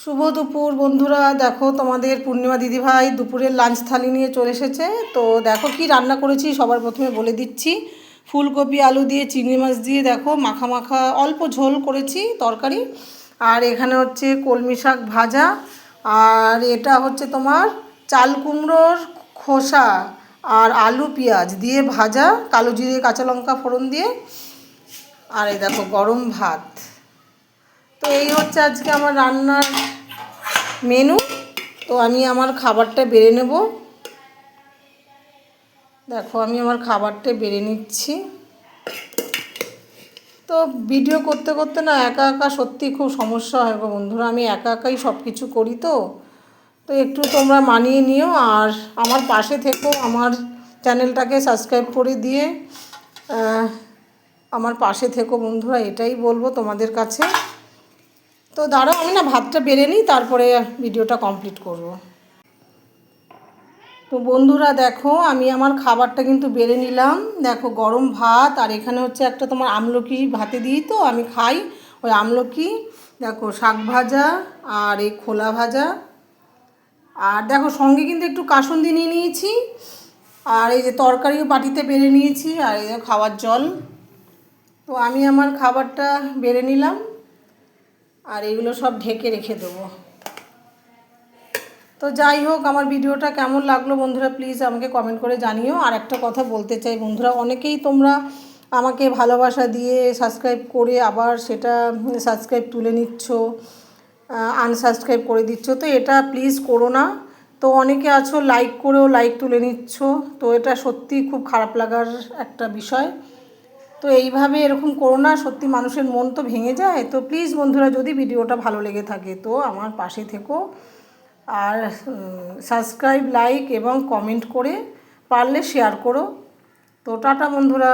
শুভ দুপুর বন্ধুরা। দেখো তোমাদের পূর্ণিমা দিদিভাই দুপুরের লাঞ্চ থালি নিয়ে চলে এসেছে। তো দেখো কি রান্না করেছি সবার প্রথমে বলে দিচ্ছি। ফুলকপি আলু দিয়ে চিংড়ি মাছ দিয়ে দেখো মাখা মাখা অল্প ঝোল করেছি তরকারি। আর এখানে হচ্ছে কলমি শাক ভাজা। আর এটা হচ্ছে তোমার চাল কুমড়োর খোসা আর আলু পেঁয়াজ দিয়ে ভাজা, কালো জিরে কাঁচা লঙ্কা ফোড়ন দিয়ে। আর এই দেখো গরম ভাত। তো এই হচ্ছে আজকে আমার রান্নার মেনু। তো আমি আমার খাবারটা বেড়ে নেব। দেখো আমি আমার খাবারটা বেড়ে নিচ্ছি। তো ভিডিও করতে করতে না একা একা সত্যি খুব সমস্যা হয় গো বন্ধুরা। আমি একা একাই সব কিছু করি। তো তো একটু তোমরা মানিয়ে নিও আর আমার পাশে থেকো। আমার চ্যানেলটাকে সাবস্ক্রাইব করে দিয়ে আমার পাশে থেকো বন্ধুরা, এটাই বলবো তোমাদের কাছে। তো দাঁড়াও আমি না ভাতটা বেড়ে নিই, তারপরে ভিডিওটা কমপ্লিট করব। তো বন্ধুরা দেখো আমি আমার খাবারটা কিন্তু বেড়ে নিলাম। দেখো গরম ভাত, আর এখানে হচ্ছে একটা তোমার আমলকি ভাতে দিই তো আমি খাই ওই আমলকি। দেখো শাক ভাজা আর এই খোলা ভাজা। আর দেখো সঙ্গে কিন্তু একটু কাসুন্দি নিয়ে নিয়েছি। আর এই যে তরকারিও বাটিতে বেড়ে নিয়েছি, আর এই খাওয়ার জল। তো আমি আমার খাবারটা বেড়ে নিলাম আর এগুলো সব ঢেকে রেখে দেবো। তো যাই হোক, আমার ভিডিওটা কেমন লাগলো বন্ধুরা প্লিজ আমাকে কমেন্ট করে জানিও। আর একটা কথা বলতে চাই বন্ধুরা, অনেকেই তোমরা আমাকে ভালোবাসা দিয়ে সাবস্ক্রাইব করে আবার সেটা সাবস্ক্রাইব তুলে নিচ্ছ, আনসাবস্ক্রাইব করে দিচ্ছ। তো এটা প্লিজ করো না। তো অনেকে আছো লাইক করেও লাইক তুলে নিচ্ছ। তো এটা সত্যি খুব খারাপ লাগার একটা বিষয়। তো এইভাবে এরকম করো না, সত্যি মানুষের মন তো ভেঙে যায়। তো প্লিজ বন্ধুরা যদি ভিডিওটা ভালো লেগে থাকে তো আমার পাশে থেকো আর সাবস্ক্রাইব লাইক এবং কমেন্ট করে পারলে শেয়ার করো। তো টাটা বন্ধুরা।